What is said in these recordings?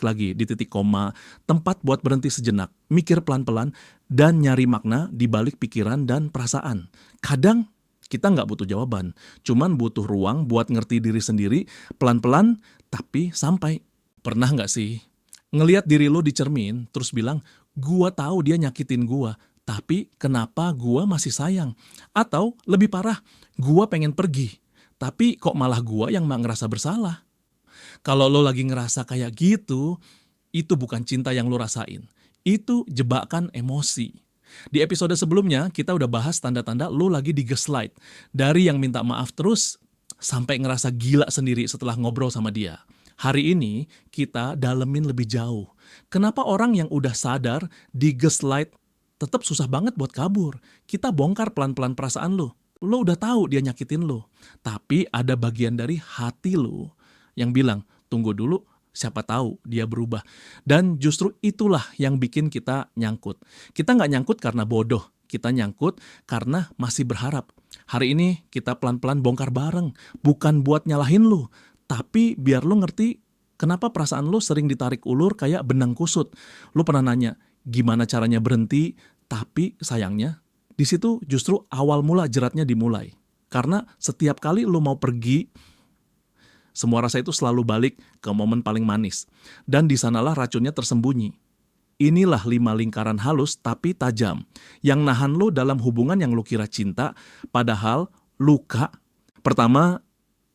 lagi di titik koma, tempat buat berhenti sejenak, mikir pelan-pelan, dan nyari makna di balik pikiran dan perasaan. Kadang kita nggak butuh jawaban, cuman butuh ruang buat ngerti diri sendiri, pelan-pelan, tapi sampai. Pernah nggak sih ngelihat diri lo di cermin, terus bilang, gua tahu dia nyakitin gua, tapi kenapa gua masih sayang? Atau lebih parah, gua pengen pergi, tapi kok malah gua yang ngerasa bersalah? Kalau lo lagi ngerasa kayak gitu, itu bukan cinta yang lo rasain. Itu jebakan emosi. Di episode sebelumnya, kita udah bahas tanda-tanda lo lagi digaslight. Dari yang minta maaf terus, sampai ngerasa gila sendiri setelah ngobrol sama dia. Hari ini, kita dalemin lebih jauh. Kenapa orang yang udah sadar digaslight tetap susah banget buat kabur? Kita bongkar pelan-pelan perasaan lo. Lo udah tahu dia nyakitin lo. Tapi ada bagian dari hati lo yang bilang, tunggu dulu, siapa tahu dia berubah. Dan justru itulah yang bikin kita nyangkut. Kita nggak nyangkut karena bodoh, kita nyangkut karena masih berharap. Hari ini kita pelan-pelan bongkar bareng, bukan buat nyalahin lu, tapi biar lu ngerti kenapa perasaan lu sering ditarik ulur kayak benang kusut. Lu pernah nanya, gimana caranya berhenti, tapi sayangnya di situ justru awal mula jeratnya dimulai. Karena setiap kali lu mau pergi, semua rasa itu selalu balik ke momen paling manis. Dan di sanalah racunnya tersembunyi. Inilah 5 lingkaran halus tapi tajam. Yang nahan lo dalam hubungan yang lo kira cinta, padahal luka. Pertama,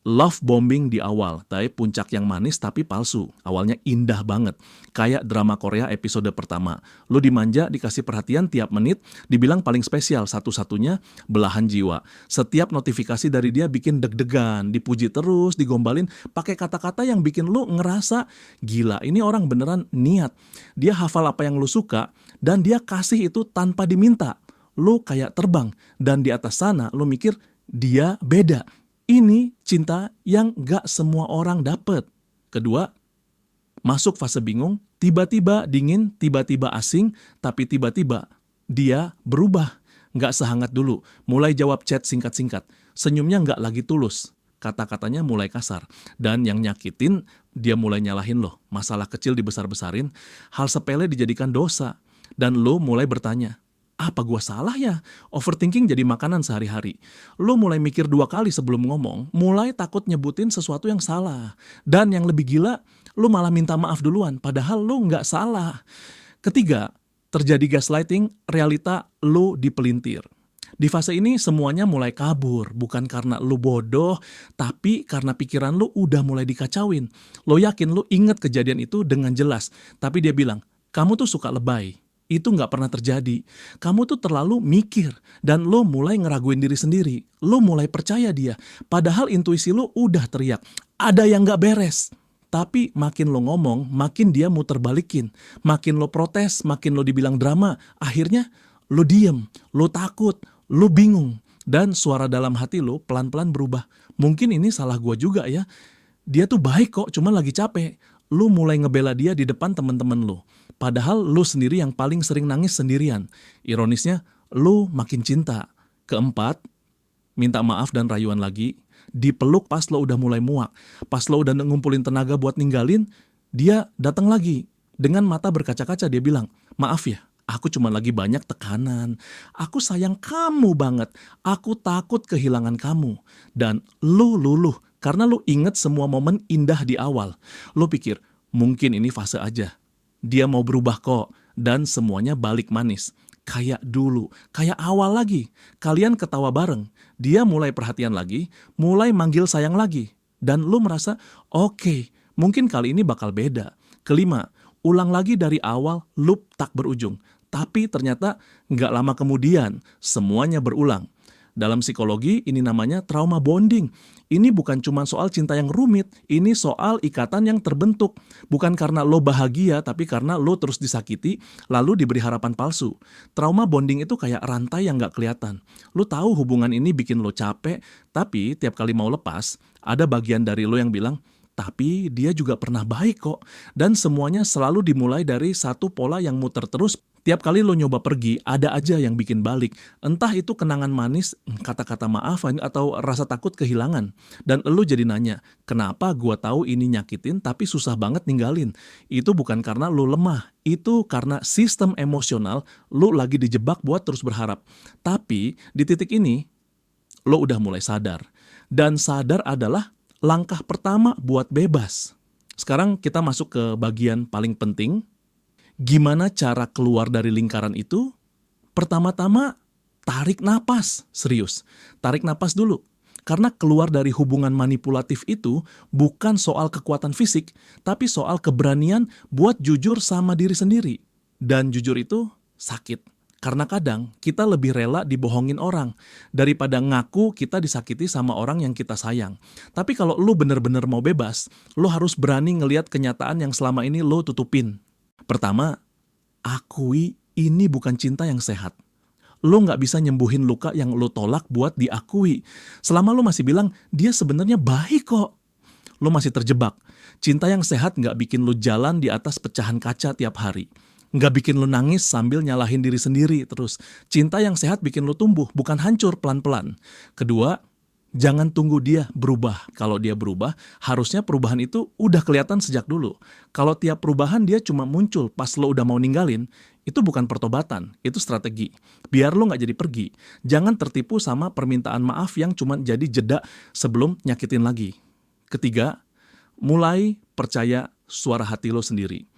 love bombing di awal. Tapi puncak yang manis tapi palsu. Awalnya indah banget. Kayak drama Korea episode pertama. Lo dimanja, dikasih perhatian tiap menit, dibilang paling spesial, satu-satunya belahan jiwa. Setiap notifikasi dari dia bikin deg-degan, dipuji terus, digombalin, pakai kata-kata yang bikin lo ngerasa, gila, ini orang beneran niat. Dia hafal apa yang lo suka, dan dia kasih itu tanpa diminta. Lo kayak terbang, dan di atas sana lo mikir, dia beda. Ini cinta yang gak semua orang dapet. Kedua, masuk fase bingung, tiba-tiba dingin, tiba-tiba asing, tapi tiba-tiba dia berubah. Gak sehangat dulu, mulai jawab chat singkat-singkat. Senyumnya gak lagi tulus, kata-katanya mulai kasar. Dan yang nyakitin, dia mulai nyalahin lo. Masalah kecil dibesar-besarin, hal sepele dijadikan dosa. Dan lo mulai bertanya, apa gua salah ya? Overthinking jadi makanan sehari-hari. Lo mulai mikir 2 kali sebelum ngomong, mulai takut nyebutin sesuatu yang salah. Dan yang lebih gila, lo malah minta maaf duluan, padahal lo nggak salah. Ketiga, terjadi gaslighting, realita lo dipelintir. Di fase ini semuanya mulai kabur, bukan karena lo bodoh, tapi karena pikiran lo udah mulai dikacauin. Lo yakin lo inget kejadian itu dengan jelas, tapi dia bilang, kamu tuh suka lebay. Itu nggak pernah terjadi. Kamu tuh terlalu mikir, dan lo mulai ngeraguin diri sendiri. Lo mulai percaya dia, padahal intuisi lo udah teriak, ada yang nggak beres. Tapi makin lo ngomong, makin dia muter balikin. Makin lo protes, makin lo dibilang drama. Akhirnya lo diem, lo takut, lo bingung. Dan suara dalam hati lo pelan-pelan berubah. Mungkin ini salah gua juga ya. Dia tuh baik kok, cuma lagi capek. Lu mulai ngebela dia di depan temen-temen lu. Padahal lu sendiri yang paling sering nangis sendirian. Ironisnya, lu makin cinta. Keempat, minta maaf dan rayuan lagi. Dipeluk pas lo udah mulai muak. Pas lo udah ngumpulin tenaga buat ninggalin, dia datang lagi. Dengan mata berkaca-kaca dia bilang, maaf ya, aku cuma lagi banyak tekanan. Aku sayang kamu banget. Aku takut kehilangan kamu. Dan lu luluh karena lu inget semua momen indah di awal. Lu pikir, mungkin ini fase aja. Dia mau berubah kok. Dan semuanya balik manis. Kayak dulu, kayak awal lagi. Kalian ketawa bareng. Dia mulai perhatian lagi, mulai manggil sayang lagi. Dan lu merasa, oke, mungkin kali ini bakal beda. Kelima, ulang lagi dari awal, loop tak berujung. Tapi ternyata nggak lama kemudian, semuanya berulang. Dalam psikologi, ini namanya trauma bonding. Ini bukan cuma soal cinta yang rumit, ini soal ikatan yang terbentuk. Bukan karena lo bahagia, tapi karena lo terus disakiti, lalu diberi harapan palsu. Trauma bonding itu kayak rantai yang gak kelihatan. Lo tahu hubungan ini bikin lo capek, tapi tiap kali mau lepas, ada bagian dari lo yang bilang, Tapi dia juga pernah baik kok. Dan semuanya selalu dimulai dari satu pola yang muter terus. Tiap kali lo nyoba pergi, ada aja yang bikin balik. Entah itu kenangan manis, kata-kata maaf, atau rasa takut kehilangan. Dan lo jadi nanya, kenapa gua tahu ini nyakitin tapi susah banget ninggalin? Itu bukan karena lo lemah. Itu karena sistem emosional lo lagi dijebak buat terus berharap. Tapi di titik ini, lo udah mulai sadar. Dan sadar adalah langkah pertama buat bebas. Sekarang kita masuk ke bagian paling penting. Gimana cara keluar dari lingkaran itu? Pertama-tama, tarik napas. Serius, tarik napas dulu. Karena keluar dari hubungan manipulatif itu bukan soal kekuatan fisik, tapi soal keberanian buat jujur sama diri sendiri. Dan jujur itu sakit. Karena kadang kita lebih rela dibohongin orang daripada ngaku kita disakiti sama orang yang kita sayang. Tapi kalau lu bener-bener mau bebas, lu harus berani ngelihat kenyataan yang selama ini lu tutupin. Pertama, akui ini bukan cinta yang sehat. Lo nggak bisa nyembuhin luka yang lo tolak buat diakui. Selama lo masih bilang, dia sebenarnya baik kok. Lo masih terjebak. Cinta yang sehat nggak bikin lo jalan di atas pecahan kaca tiap hari. Nggak bikin lo nangis sambil nyalahin diri sendiri terus. Cinta yang sehat bikin lo tumbuh, bukan hancur pelan-pelan. Kedua, jangan tunggu dia berubah. Kalau dia berubah, harusnya perubahan itu udah kelihatan sejak dulu. Kalau tiap perubahan dia cuma muncul pas lo udah mau ninggalin, itu bukan pertobatan, itu strategi. Biar lo nggak jadi pergi. Jangan tertipu sama permintaan maaf yang cuma jadi jeda sebelum nyakitin lagi. Ketiga, mulai percaya suara hati lo sendiri.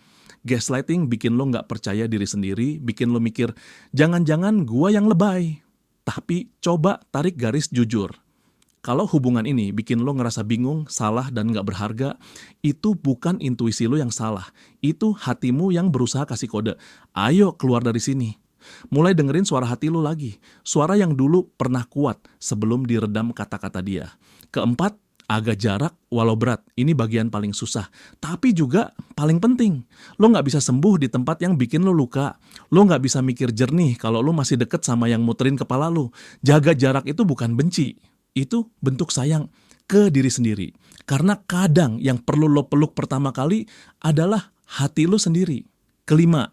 Gaslighting bikin lo nggak percaya diri sendiri, bikin lo mikir, jangan-jangan gua yang lebay. Tapi coba tarik garis jujur. Kalau hubungan ini bikin lo ngerasa bingung, salah, dan nggak berharga, itu bukan intuisi lo yang salah. Itu hatimu yang berusaha kasih kode. Ayo keluar dari sini. Mulai dengerin suara hati lo lagi. Suara yang dulu pernah kuat sebelum diredam kata-kata dia. Keempat, agak jarak walau berat. Ini bagian paling susah. Tapi juga paling penting. Lo nggak bisa sembuh di tempat yang bikin lo luka. Lo nggak bisa mikir jernih kalau lo masih deket sama yang muterin kepala lo. Jaga jarak itu bukan benci. Itu bentuk sayang ke diri sendiri. Karena kadang yang perlu lo peluk pertama kali adalah hati lo sendiri. Kelima,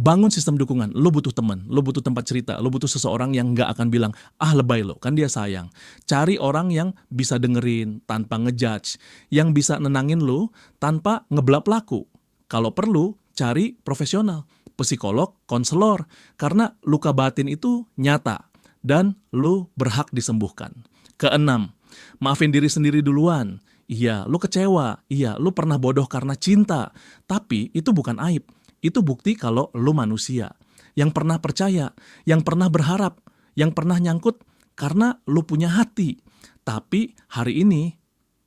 bangun sistem dukungan. Lo butuh teman, lo butuh tempat cerita, lo butuh seseorang yang gak akan bilang, lebay lo, kan dia sayang. Cari orang yang bisa dengerin tanpa ngejudge, yang bisa nenangin lo tanpa ngeblap laku. Kalau perlu, cari profesional, psikolog, konselor. Karena luka batin itu nyata dan lo berhak disembuhkan. Keenam, maafin diri sendiri duluan. Iya, lu kecewa. Iya, lu pernah bodoh karena cinta. Tapi itu bukan aib. Itu bukti kalau lu manusia. Yang pernah percaya, yang pernah berharap, yang pernah nyangkut karena lu punya hati. Tapi hari ini,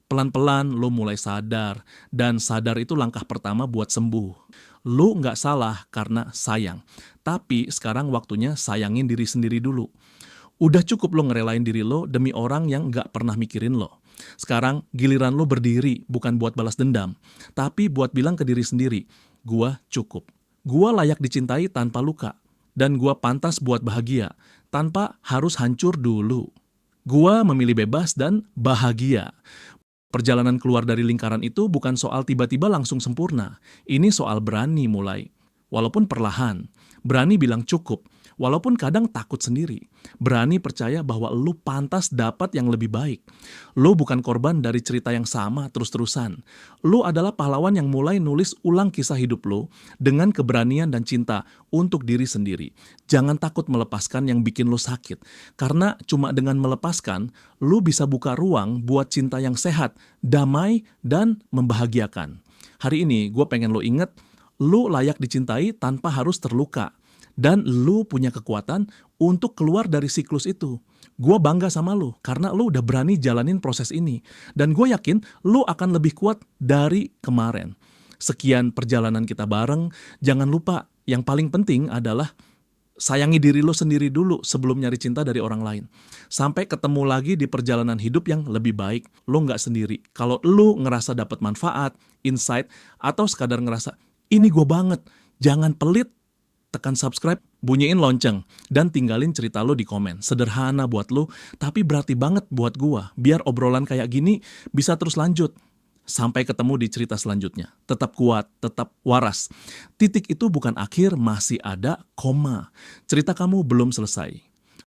pelan-pelan lu mulai sadar. Dan sadar itu langkah pertama buat sembuh. Lu nggak salah karena sayang. Tapi sekarang waktunya sayangin diri sendiri dulu. Udah cukup lo ngerelain diri lo demi orang yang gak pernah mikirin lo. Sekarang giliran lo berdiri bukan buat balas dendam, tapi buat bilang ke diri sendiri, gua cukup. Gua layak dicintai tanpa luka, dan gua pantas buat bahagia tanpa harus hancur dulu. Gua memilih bebas dan bahagia. Perjalanan keluar dari lingkaran itu bukan soal tiba-tiba langsung sempurna. Ini soal berani mulai, walaupun perlahan. Berani bilang cukup, walaupun kadang takut sendiri. Berani percaya bahwa lu pantas dapat yang lebih baik. Lu bukan korban dari cerita yang sama terus-terusan. Lu adalah pahlawan yang mulai nulis ulang kisah hidup lu dengan keberanian dan cinta untuk diri sendiri. Jangan takut melepaskan yang bikin lu sakit. Karena cuma dengan melepaskan, lu bisa buka ruang buat cinta yang sehat, damai, dan membahagiakan. Hari ini gue pengen lu inget, lu layak dicintai tanpa harus terluka. Dan lu punya kekuatan untuk keluar dari siklus itu. Gue bangga sama lu, karena lu udah berani jalanin proses ini. Dan gue yakin lu akan lebih kuat dari kemarin. Sekian perjalanan kita bareng, jangan lupa yang paling penting adalah sayangi diri lu sendiri dulu sebelum nyari cinta dari orang lain. Sampai ketemu lagi di perjalanan hidup yang lebih baik. Lu gak sendiri. Kalau lu ngerasa dapat manfaat, insight, atau sekadar ngerasa, ini gue banget, jangan pelit, tekan subscribe, bunyiin lonceng, dan tinggalin cerita lo di komen. Sederhana buat lo, tapi berarti banget buat gua. Biar obrolan kayak gini bisa terus lanjut. Sampai ketemu di cerita selanjutnya. Tetap kuat, tetap waras. Titik itu bukan akhir, masih ada koma. Cerita kamu belum selesai.